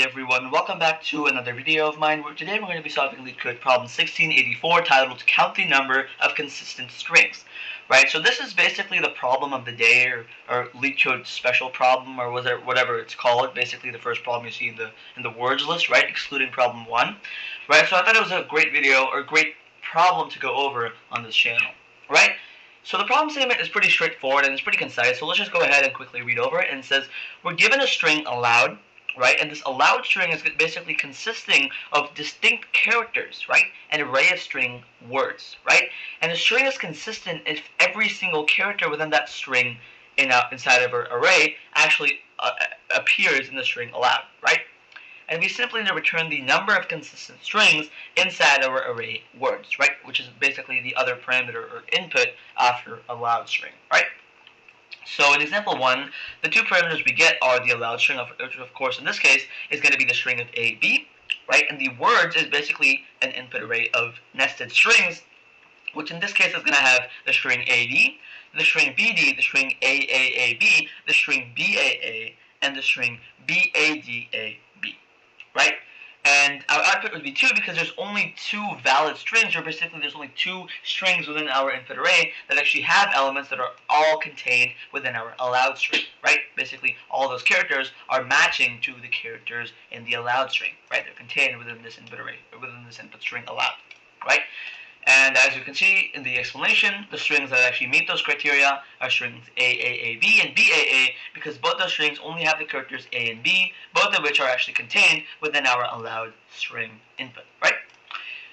everyone, welcome back to another video of mine where today we're going to be solving Leetcode problem 1684 titled Count the Number of Consistent Strings. Right, so this is basically the problem of the day or Leetcode special problem or whatever it's called, basically the first problem you see in the words list, right, excluding problem 1. Right, so I thought it was a great video or great problem to go over on this channel. Right? So the problem statement is pretty straightforward and it's pretty concise, so let's just go ahead and quickly read over it. And it says, we're given a string allowed, right? And this allowed string is basically consisting of distinct characters, right? An array of string words, right? And the string is consistent if every single character within that string inside of our array actually appears in the string allowed, right? And we simply need to return the number of consistent strings inside our array words, right? Which is basically the other parameter or input after allowed string, right? So in example 1, the two parameters we get are the allowed string, which of course in this case is going to be the string of A, B, right? And the words is basically an input array of nested strings, which in this case is going to have the string AD, the string BD, the string AAAB, the string BAA, and the string BADAB, right? And our output would be 2 because there's only 2 valid strings, or basically there's only 2 strings within our input array that actually have elements that are all contained within our allowed string, right? Basically all those characters are matching to the characters in the allowed string, right? They're contained within this input array, or within this input string allowed, right? And as you can see in the explanation, the strings that actually meet those criteria are strings AAAB and BAA because both those strings only have the characters A and B, both of which are actually contained within our allowed string input, right?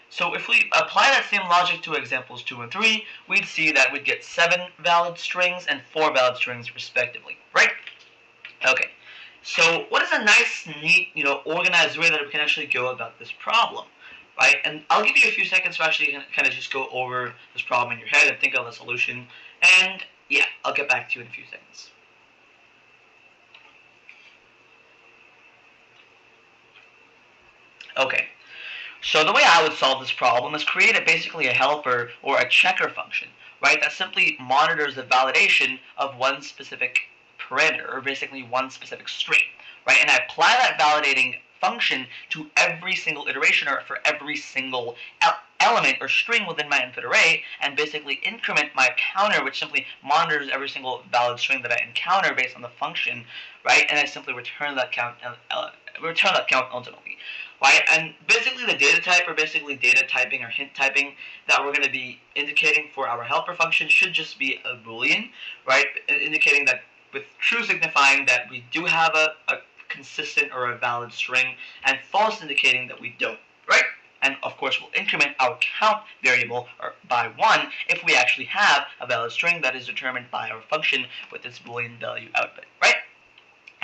So if we apply that same logic to examples 2 and 3, we'd see that we'd get 7 valid strings and 4 valid strings respectively, right? Okay, so what is a nice, neat, organized way that we can actually go about this problem? Right, and I'll give you a few seconds to actually kind of just go over this problem in your head and think of the solution. And yeah, I'll get back to you in a few seconds. Okay, so the way I would solve this problem is create basically a helper or a checker function, right, that simply monitors the validation of one specific parameter, or basically one specific string, right, and I apply that validating function to every single iteration or for every single element or string within my input array, and basically increment my counter, which simply monitors every single valid string that I encounter based on the function, right? And I simply return that count ultimately, right? And basically the data type, or basically data typing or hint typing that we're going to be indicating for our helper function should just be a boolean, right? Indicating that, with true signifying that we do have a consistent or a valid string, and false indicating that we don't, right? And of course we'll increment our count variable by 1 if we actually have a valid string that is determined by our function with its boolean value output, right?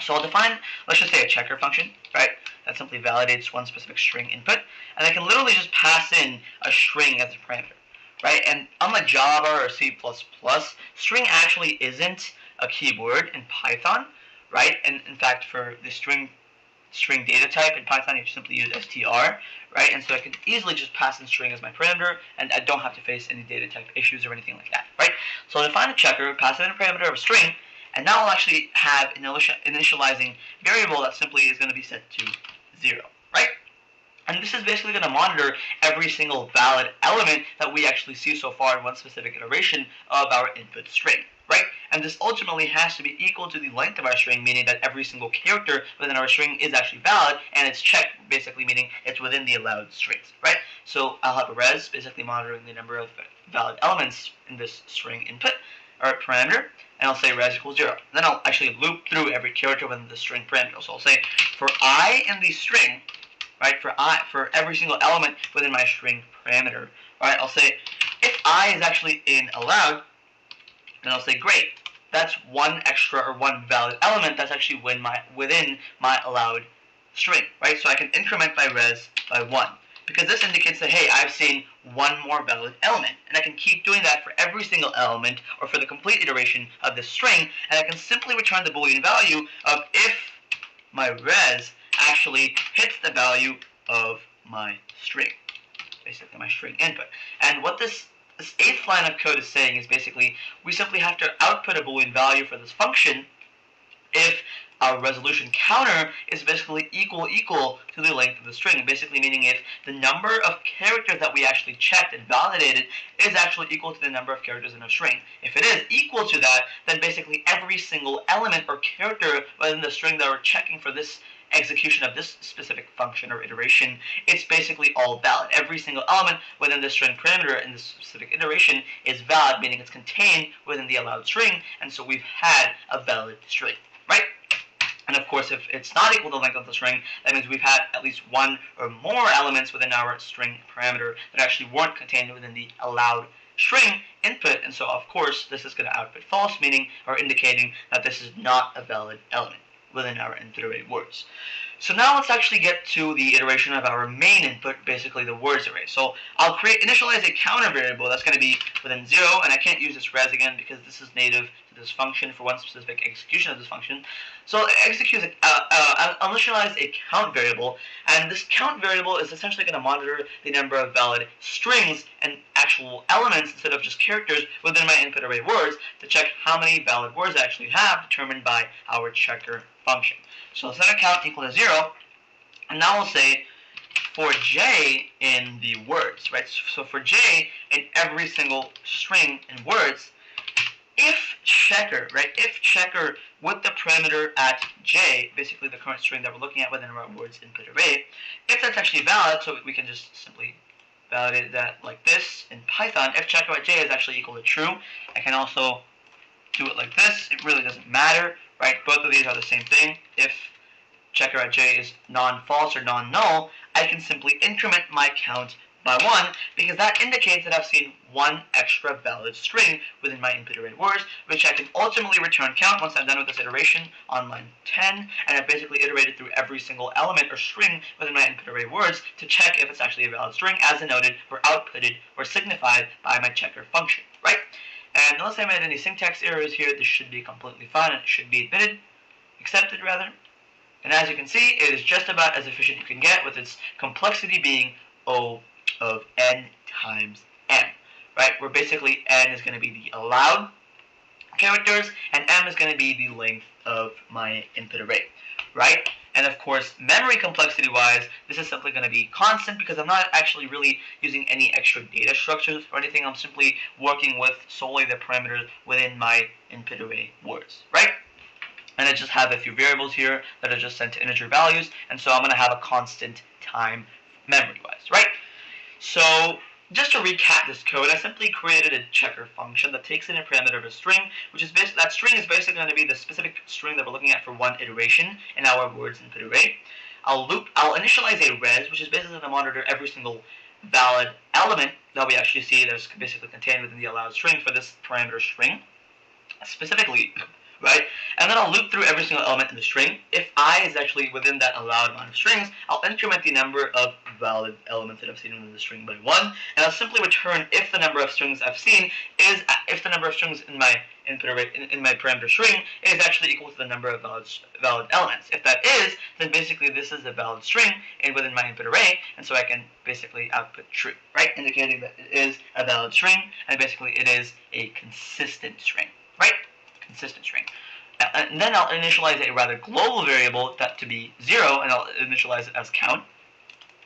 So I'll define, let's just say, a checker function, right, that simply validates one specific string input, and I can literally just pass in a string as a parameter, right? And unlike Java or C++, string actually isn't a keyword in Python, right? And in fact, for the string data type in Python, you simply use str, right? And so I can easily just pass in string as my parameter, and I don't have to face any data type issues or anything like that, right? So I'll define a checker, pass in a parameter of a string, and now I'll actually have an initializing variable that simply is going to be set to 0, right? And this is basically going to monitor every single valid element that we actually see so far in one specific iteration of our input string, right? And this ultimately has to be equal to the length of our string, meaning that every single character within our string is actually valid, and it's checked, basically meaning it's within the allowed strings, right? So I'll have a res, basically monitoring the number of valid elements in this string input, or parameter, and I'll say res equals 0. Then I'll actually loop through every character within the string parameter. So I'll say for I in the string, right, for every single element within my string parameter, right, I'll say if I is actually in allowed, then I'll say great, that's one extra or one valid element that's actually within my allowed string, right? So I can increment my res by 1 because this indicates that, hey, I've seen one more valid element, and I can keep doing that for every single element or for the complete iteration of this string, and I can simply return the boolean value of if my res actually hits the value of my string, basically my string input. And what this 8th line of code is saying is basically we simply have to output a boolean value for this function if our resolution counter is basically equal to the length of the string, basically meaning if the number of characters that we actually checked and validated is actually equal to the number of characters in a string. If it is equal to that, then basically every single element or character within the string that we're checking for this execution of this specific function or iteration, it's basically all valid. Every single element within the string parameter in this specific iteration is valid, meaning it's contained within the allowed string, and so we've had a valid string, right? And of course, if it's not equal to the length of the string, that means we've had at least one or more elements within our string parameter that actually weren't contained within the allowed string input, and so of course this is going to output false, meaning or indicating that this is not a valid element within our input array words. So now let's actually get to the iteration of our main input, basically the words array. So I'll initialize a counter variable that's going to be within 0, and I can't use this res again because this is native to this function for one specific execution of this function. So I'll initialize a count variable, and this count variable is essentially going to monitor the number of valid strings and actual elements instead of just characters within my input array words to check how many valid words I actually have determined by our checker function. So let's set a count equal to 0, and now we'll say for j in the words, right? So for j in every single string in words, if checker, right? If checker with the parameter at j, basically the current string that we're looking at within our words input array, if that's actually valid, so we can just simply validate that like this in Python. If checker at j is actually equal to true, I can also do it like this. It really doesn't matter, right? Both of these are the same thing. If checker at j is non-false or non-null, I can simply increment my count by 1 because that indicates that I've seen one extra valid string within my input array words, which I can ultimately return count once I'm done with this iteration on line 10, and I've basically iterated through every single element or string within my input array words to check if it's actually a valid string as denoted or outputted or signified by my checker function, right? And unless I made any syntax errors here, this should be completely fine and it should be accepted rather. And as you can see, it is just about as efficient you can get, with its complexity being O of n times m, right? Where basically n is going to be the allowed characters and m is going to be the length of my input array, right? And of course, memory complexity wise, this is simply going to be constant because I'm not actually really using any extra data structures or anything. I'm simply working with solely the parameters within my input array words, right? And I just have a few variables here that are just sent to integer values, and so I'm going to have a constant time memory-wise, right? So just to recap this code, I simply created a checker function that takes in a parameter of a string, which is that string is basically going to be the specific string that we're looking at for one iteration in our words input array. I'll initialize a res, which is basically going to monitor every single valid element that we actually see that's basically contained within the allowed string for this parameter string, specifically, right? And then I'll loop through every single element in the string. If I is actually within that allowed amount of strings, I'll increment the number of valid elements that I've seen within the string by 1, and I'll simply return if the number of strings I've seen is, if the number of strings in my input array, in my parameter string is actually equal to the number of valid elements. If that is, then basically this is a valid string and within my input array, and so I can basically output true, right? Indicating that it is a valid string, and basically it is a consistent string, right? Consistent string. And then I'll initialize a rather global variable that to be 0, and I'll initialize it as count,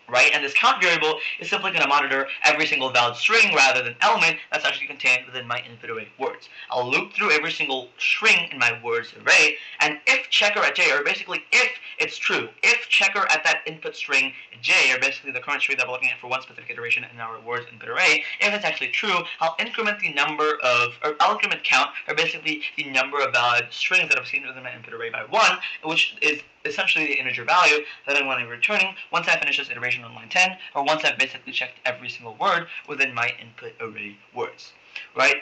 right? And this count variable is simply going to monitor every single valid string rather than element that's actually contained within my input array words. I'll loop through every single string in my words array, and if checker at j, or basically if it's true, if checker at that input string j, or basically the current string that we're looking at for one specific iteration in our words input array, if it's actually true, I'll increment the number of, or I'll increment count, or basically the number of valid strings that I've seen within my input array by 1, which is essentially the integer value that I'm going to be returning once I finish this iteration on line 10, or once I've basically checked every single word within my input array words, right?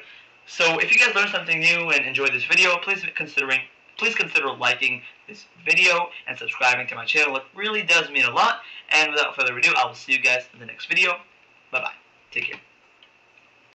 So if you guys learned something new and enjoyed this video, please consider liking this video and subscribing to my channel. It really does mean a lot. And without further ado, I will see you guys in the next video. Bye-bye. Take care.